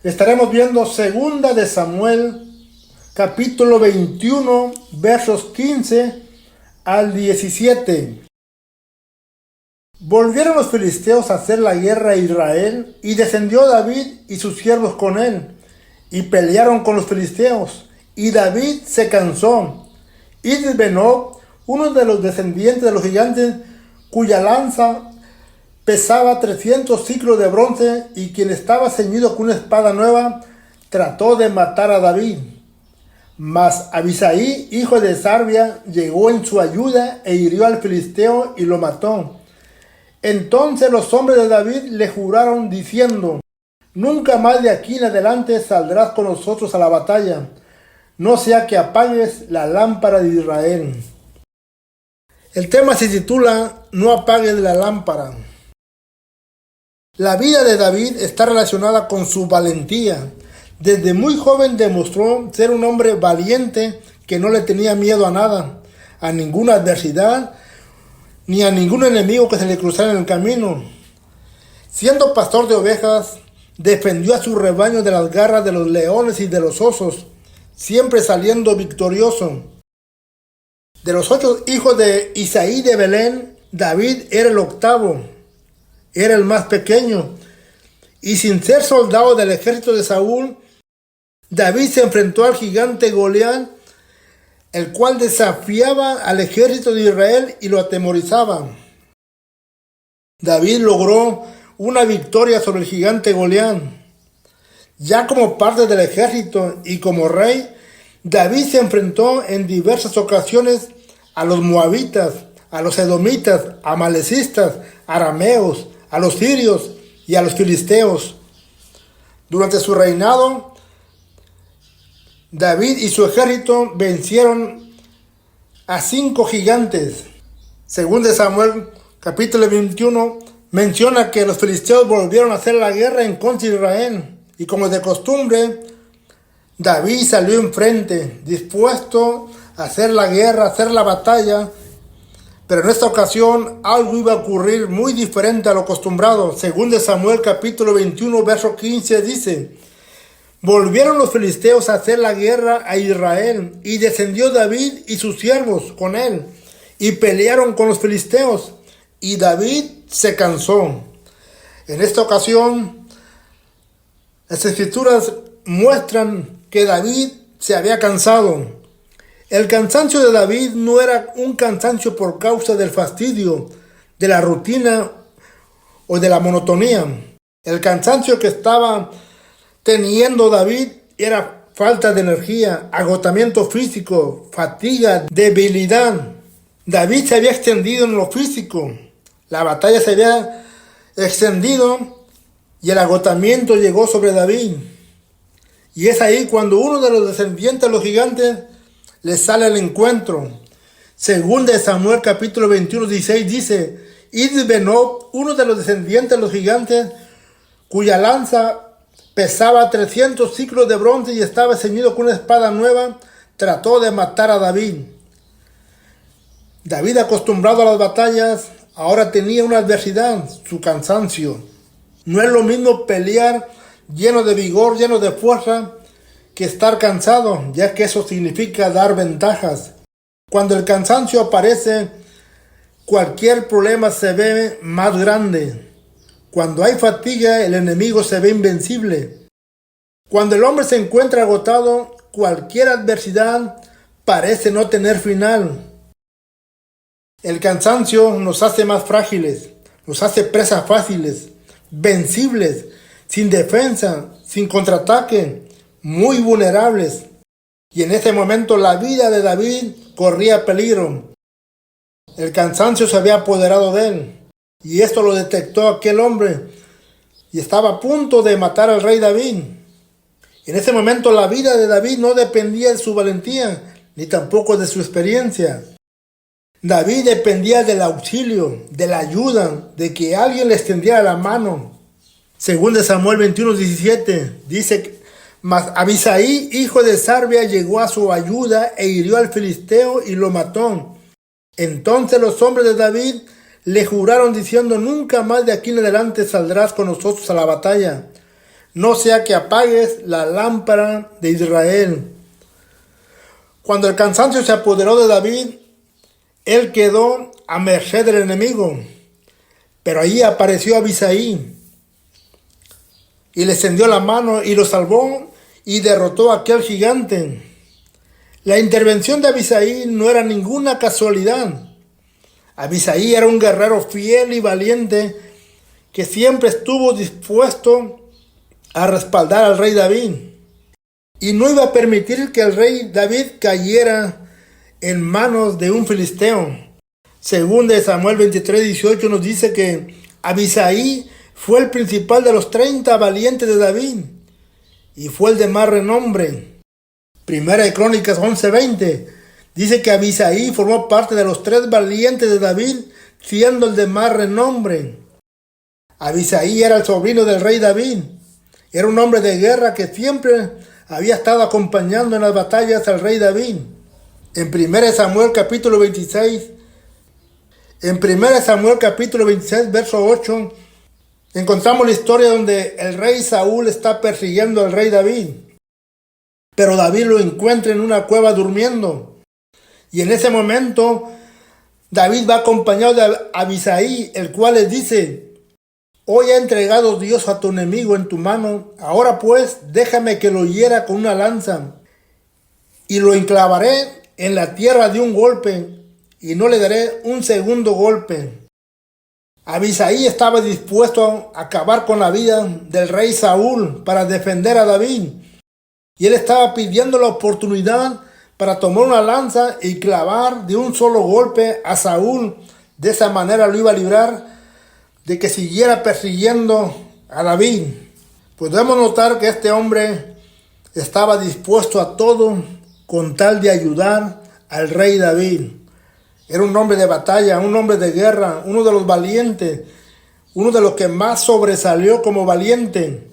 Estaremos viendo segunda de Samuel, capítulo 21, versos 15 al 17. Volvieron los filisteos a hacer la guerra a Israel, y descendió David y sus siervos con él, y pelearon con los filisteos, y David se cansó. Isbenob, uno de los descendientes de los gigantes, cuya lanza pesaba 300 siclos de bronce, y quien estaba ceñido con una espada nueva, trató de matar a David. Mas Abisaí, hijo de Sarbia, llegó en su ayuda e hirió al filisteo y lo mató. Entonces los hombres de David le juraron diciendo: nunca más de aquí en adelante saldrás con nosotros a la batalla, no sea que apagues la lámpara de Israel. El tema se titula No apagues la lámpara. La vida de David está relacionada con su valentía. Desde muy joven demostró ser un hombre valiente que no le tenía miedo a nada, a ninguna adversidad, ni a ningún enemigo que se le cruzara en el camino. Siendo pastor de ovejas, defendió a su rebaño de las garras de los leones y de los osos, siempre saliendo victorioso. De los 8 hijos de Isaí de Belén, David era el octavo. Era el más pequeño, y sin ser soldado del ejército de Saúl, David se enfrentó al gigante Goliat, el cual desafiaba al ejército de Israel y lo atemorizaba. David logró una victoria sobre el gigante Goliat. Ya como parte del ejército y como rey, David se enfrentó en diversas ocasiones a los moabitas, a los edomitas, amalecistas, arameos, a los sirios y a los filisteos. Durante su reinado, David y su ejército vencieron a 5 gigantes. Según de Samuel, capítulo 21, menciona que los filisteos volvieron a hacer la guerra en contra de Israel. Y como de costumbre, David salió enfrente, dispuesto a hacer la guerra, a hacer la batalla. Pero en esta ocasión algo iba a ocurrir muy diferente a lo acostumbrado. Según de Samuel capítulo 21, verso 15 dice: volvieron los filisteos a hacer la guerra a Israel, y descendió David y sus siervos con él, y pelearon con los filisteos, y David se cansó. En esta ocasión, las escrituras muestran que David se había cansado. El cansancio de David no era un cansancio por causa del fastidio, de la rutina o de la monotonía. El cansancio que estaba teniendo David era falta de energía, agotamiento físico, fatiga, debilidad. David se había extendido en lo físico, la batalla se había extendido y el agotamiento llegó sobre David. Y es ahí cuando uno de los descendientes de los gigantes le sale al encuentro. Según de Samuel capítulo 21, 16 dice: Isbenob, uno de los descendientes de los gigantes, cuya lanza pesaba 300 siclos de bronce y estaba ceñido con una espada nueva, trató de matar a David. David, acostumbrado a las batallas, ahora tenía una adversidad, su cansancio. No es lo mismo pelear lleno de vigor, lleno de fuerza, que estar cansado, ya que eso significa dar ventajas. Cuando el cansancio aparece, cualquier problema se ve más grande. Cuando hay fatiga, el enemigo se ve invencible. Cuando el hombre se encuentra agotado, cualquier adversidad parece no tener final. El cansancio nos hace más frágiles, nos hace presas fáciles, vencibles, sin defensa, sin contraataque, muy vulnerables. Y en ese momento la vida de David corría peligro. El cansancio se había apoderado de él, y esto lo detectó aquel hombre, y estaba a punto de matar al rey David. En ese momento la vida de David no dependía de su valentía, ni tampoco de su experiencia. David dependía del auxilio, de la ayuda, de que alguien le extendiera la mano. Según de Samuel 21, 17, dice: mas Abisaí, hijo de Sarbia, llegó a su ayuda e hirió al filisteo y lo mató. Entonces los hombres de David le juraron diciendo: nunca más de aquí en adelante saldrás con nosotros a la batalla, no sea que apagues la lámpara de Israel. Cuando el cansancio se apoderó de David, él quedó a merced del enemigo. Pero ahí apareció Abisai y le extendió la mano y lo salvó y derrotó a aquel gigante. La intervención de Abisai no era ninguna casualidad. Abisai era un guerrero fiel y valiente que siempre estuvo dispuesto a respaldar al rey David. Y no iba a permitir que el rey David cayera en manos de un filisteo. Según de Samuel 23:18 nos dice que Abisai fue el principal de los 30 valientes de David y fue el de más renombre. Primera de Crónicas 11:20 dice que Abisai formó parte de los 3 valientes de David, siendo el de más renombre. Abisai era el sobrino del rey David. Era un hombre de guerra que siempre había estado acompañando en las batallas al rey David. En 1 Samuel capítulo 26, verso 8, encontramos la historia donde el rey Saúl está persiguiendo al rey David. Pero David lo encuentra en una cueva durmiendo. Y en ese momento, David va acompañado de Abisai, el cual les dice: hoy ha entregado Dios a tu enemigo en tu mano. Ahora pues, déjame que lo hiera con una lanza y lo enclavaré en la tierra de un golpe y no le daré un segundo golpe. Abisai estaba dispuesto a acabar con la vida del rey Saúl para defender a David. Y él estaba pidiendo la oportunidad para tomar una lanza y clavar de un solo golpe a Saúl. De esa manera lo iba a librar de que siguiera persiguiendo a David. Podemos notar que este hombre estaba dispuesto a todo con tal de ayudar al rey David. Era un hombre de batalla, un hombre de guerra, uno de los valientes, uno de los que más sobresalió como valiente.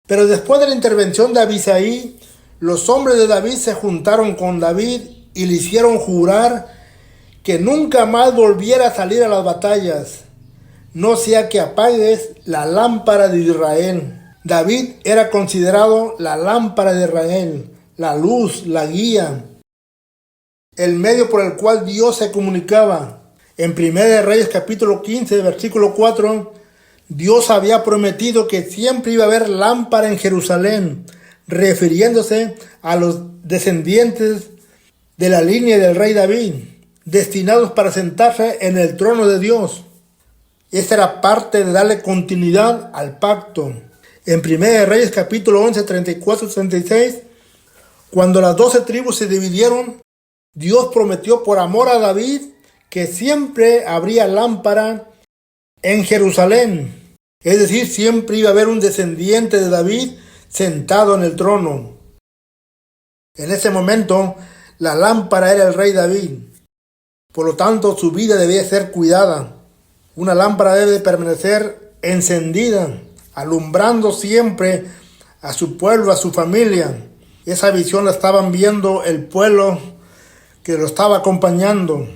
Pero después de la intervención de Abisai, los hombres de David se juntaron con David y le hicieron jurar que nunca más volviera a salir a las batallas, no sea que apagues la lámpara de Israel. David era considerado la lámpara de Israel, la luz, la guía, el medio por el cual Dios se comunicaba. En 1 Reyes capítulo 15, versículo 4, Dios había prometido que siempre iba a haber lámpara en Jerusalén, refiriéndose a los descendientes de la línea del rey David, destinados para sentarse en el trono de Dios. Esta era parte de darle continuidad al pacto. En 1 Reyes capítulo 11, 34-36, cuando las 12 tribus se dividieron, Dios prometió por amor a David que siempre habría lámpara en Jerusalén. Es decir, siempre iba a haber un descendiente de David sentado en el trono. En ese momento, la lámpara era el rey David. Por lo tanto, su vida debía ser cuidada. Una lámpara debe permanecer encendida, alumbrando siempre a su pueblo, a su familia. Esa visión la estaban viendo el pueblo que lo estaba acompañando.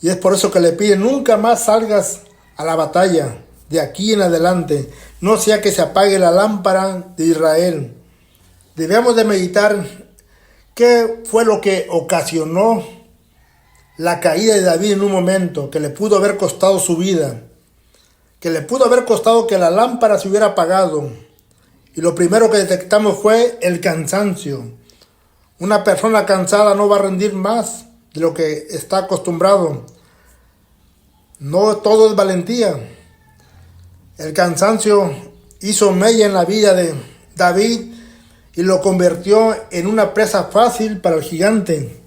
Y es por eso que le piden: nunca más salgas a la batalla de aquí en adelante, no sea que se apague la lámpara de Israel. Debemos de meditar qué fue lo que ocasionó la caída de David en un momento, que le pudo haber costado su vida, que le pudo haber costado que la lámpara se hubiera apagado. Y lo primero que detectamos fue el cansancio. Una persona cansada no va a rendir más de lo que está acostumbrado. No todo es valentía. El cansancio hizo mella en la vida de David y lo convirtió en una presa fácil para el gigante.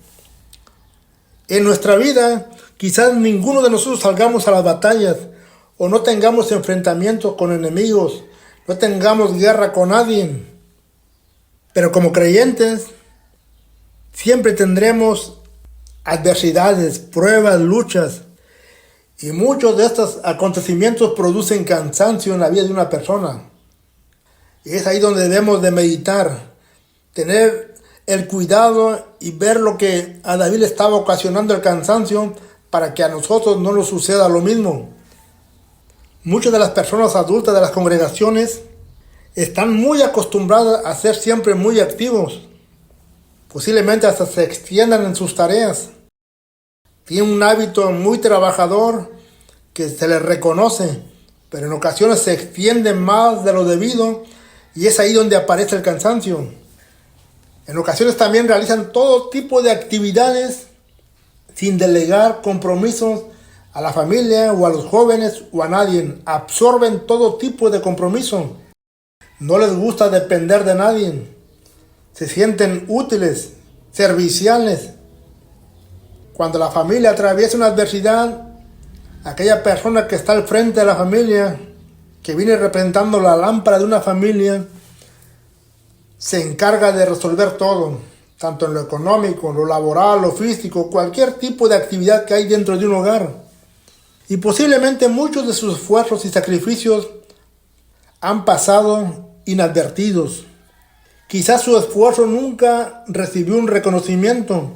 En nuestra vida, quizás ninguno de nosotros salgamos a las batallas o no tengamos enfrentamientos con enemigos, no tengamos guerra con nadie. Pero como creyentes, siempre tendremos adversidades, pruebas, luchas. Y muchos de estos acontecimientos producen cansancio en la vida de una persona. Y es ahí donde debemos de meditar, tener el cuidado y ver lo que a David le estaba ocasionando el cansancio para que a nosotros no nos suceda lo mismo. Muchas de las personas adultas de las congregaciones están muy acostumbrados a ser siempre muy activos. Posiblemente hasta se extiendan en sus tareas. Tienen un hábito muy trabajador que se les reconoce, pero en ocasiones se extienden más de lo debido y es ahí donde aparece el cansancio. En ocasiones también realizan todo tipo de actividades sin delegar compromisos a la familia o a los jóvenes o a nadie. Absorben todo tipo de compromiso. No les gusta depender de nadie. Se sienten útiles, serviciales. Cuando la familia atraviesa una adversidad, aquella persona que está al frente de la familia, que viene representando la lámpara de una familia, se encarga de resolver todo, tanto en lo económico, lo laboral, lo físico, cualquier tipo de actividad que hay dentro de un hogar. Y posiblemente muchos de sus esfuerzos y sacrificios han pasado inadvertidos. Quizás su esfuerzo nunca recibió un reconocimiento,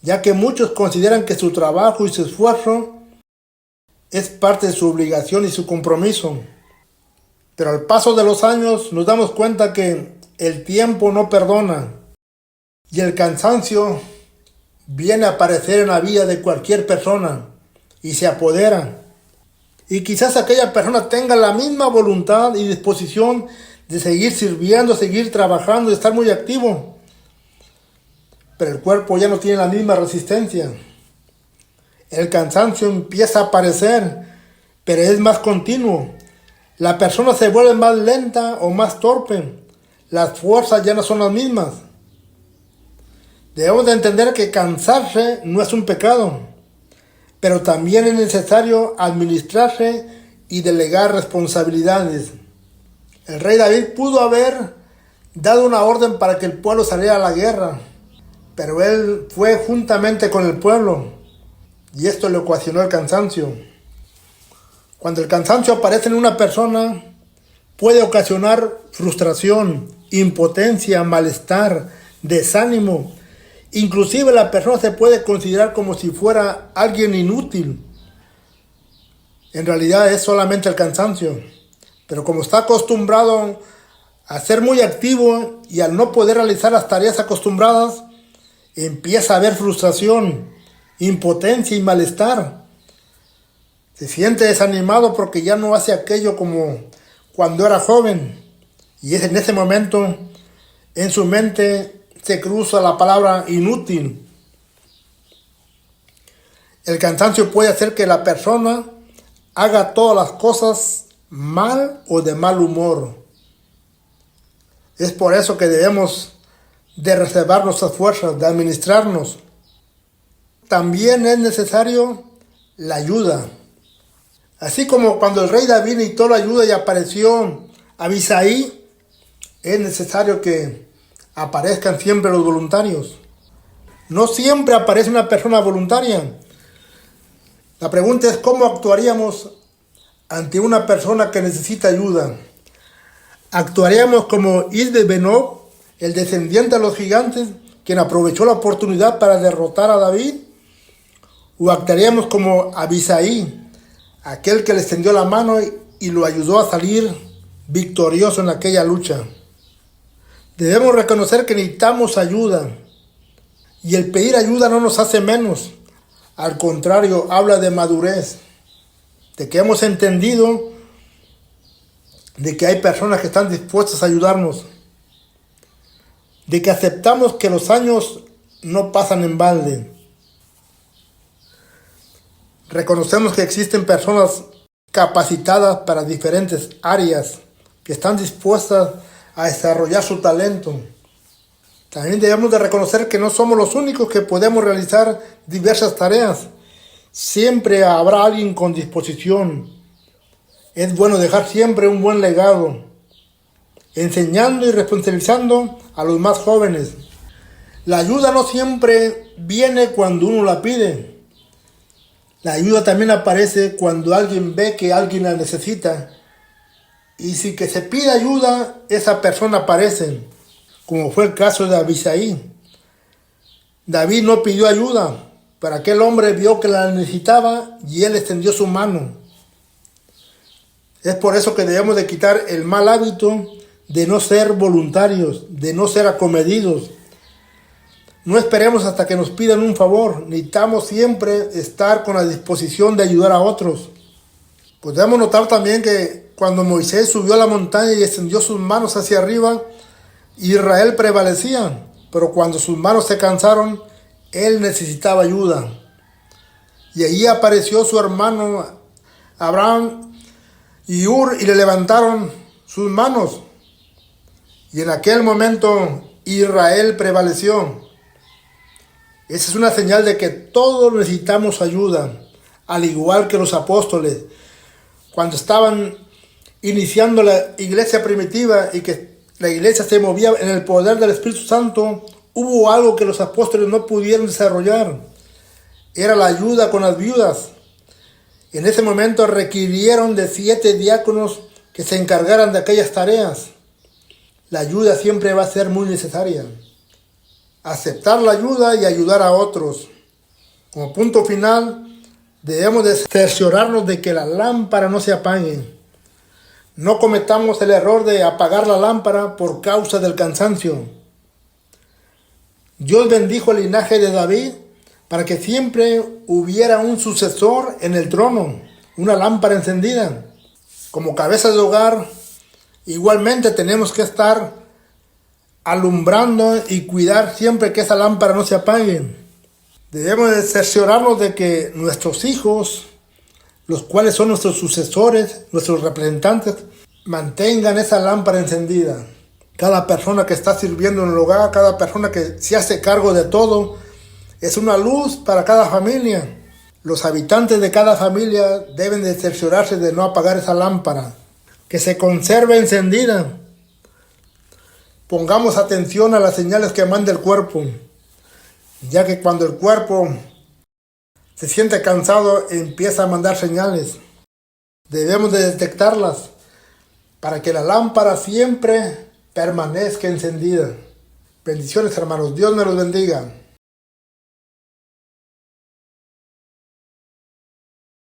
ya que muchos consideran que su trabajo y su esfuerzo es parte de su obligación y su compromiso. Pero al paso de los años nos damos cuenta que el tiempo no perdona y el cansancio viene a aparecer en la vida de cualquier persona y se apodera. Y quizás aquella persona tenga la misma voluntad y disposición de seguir sirviendo, seguir trabajando y estar muy activo, pero el cuerpo ya no tiene la misma resistencia. El cansancio empieza a aparecer, pero es más continuo. La persona se vuelve más lenta o más torpe. Las fuerzas ya no son las mismas. Debemos de entender que cansarse no es un pecado, pero también es necesario administrarse y delegar responsabilidades. El rey David pudo haber dado una orden para que el pueblo saliera a la guerra, pero él fue juntamente con el pueblo y esto le ocasionó el cansancio. Cuando el cansancio aparece en una persona, puede ocasionar frustración, impotencia, malestar, desánimo. Inclusive la persona se puede considerar como si fuera alguien inútil. En realidad es solamente el cansancio. Pero como está acostumbrado a ser muy activo y al no poder realizar las tareas acostumbradas, empieza a haber frustración, impotencia y malestar. Se siente desanimado porque ya no hace aquello como cuando era joven. Y es en ese momento, en su mente se cruza la palabra inútil. El cansancio puede hacer que la persona haga todas las cosas mal o de mal humor. Es por eso que debemos de reservar nuestras fuerzas, de administrarnos. También es necesario la ayuda. Así como cuando el rey David necesitó la ayuda y apareció Abisai, es necesario que aparezcan siempre los voluntarios. No siempre aparece una persona voluntaria. La pregunta es cómo actuaríamos ante una persona que necesita ayuda. ¿Actuaríamos como Isbe-Benob, el descendiente de los gigantes, quien aprovechó la oportunidad para derrotar a David? ¿O actuaríamos como Abisai, aquel que le extendió la mano y lo ayudó a salir victorioso en aquella lucha? Debemos reconocer que necesitamos ayuda. Y el pedir ayuda no nos hace menos. Al contrario, habla de madurez. De que hemos entendido de que hay personas que están dispuestas a ayudarnos. De que aceptamos que los años no pasan en balde. Reconocemos que existen personas capacitadas para diferentes áreas, que están dispuestas a desarrollar su talento. También debemos de reconocer que no somos los únicos que podemos realizar diversas tareas. Siempre habrá alguien con disposición. Es bueno dejar siempre un buen legado, enseñando y responsabilizando a los más jóvenes. La ayuda no siempre viene cuando uno la pide. La ayuda también aparece cuando alguien ve que alguien la necesita. Y si que se pide ayuda, esa persona aparece, como fue el caso de Abisai. David no pidió ayuda, pero aquel hombre vio que la necesitaba y él extendió su mano. Es por eso que debemos de quitar el mal hábito de no ser voluntarios, de no ser acomedidos. No esperemos hasta que nos pidan un favor. Necesitamos siempre estar con la disposición de ayudar a otros. Podemos notar también que cuando Moisés subió a la montaña y extendió sus manos hacia arriba, Israel prevalecía. Pero cuando sus manos se cansaron, él necesitaba ayuda. Y allí apareció su hermano Abraham y Ur y le levantaron sus manos. Y en aquel momento Israel prevaleció. Esa es una señal de que todos necesitamos ayuda, al igual que los apóstoles. Cuando estaban iniciando la iglesia primitiva y que la iglesia se movía en el poder del Espíritu Santo, hubo algo que los apóstoles no pudieron desarrollar. Era la ayuda con las viudas. En ese momento requirieron de 7 diáconos que se encargaran de aquellas tareas. La ayuda siempre va a ser muy necesaria. Aceptar la ayuda y ayudar a otros. Como punto final, debemos de cerciorarnos de que la lámpara no se apague. No cometamos el error de apagar la lámpara por causa del cansancio. Dios bendijo el linaje de David para que siempre hubiera un sucesor en el trono, una lámpara encendida. Como cabeza de hogar, igualmente tenemos que estar alumbrando y cuidar siempre que esa lámpara no se apague. Debemos de cerciorarnos de que nuestros hijos, los cuales son nuestros sucesores, nuestros representantes, mantengan esa lámpara encendida. Cada persona que está sirviendo en el hogar, cada persona que se hace cargo de todo, es una luz para cada familia. Los habitantes de cada familia deben de cerciorarse de no apagar esa lámpara, que se conserve encendida. Pongamos atención a las señales que manda el cuerpo, ya que cuando el cuerpo se siente cansado, empieza a mandar señales. Debemos de detectarlas para que la lámpara siempre permanezca encendida. Bendiciones, hermanos. Dios me los bendiga.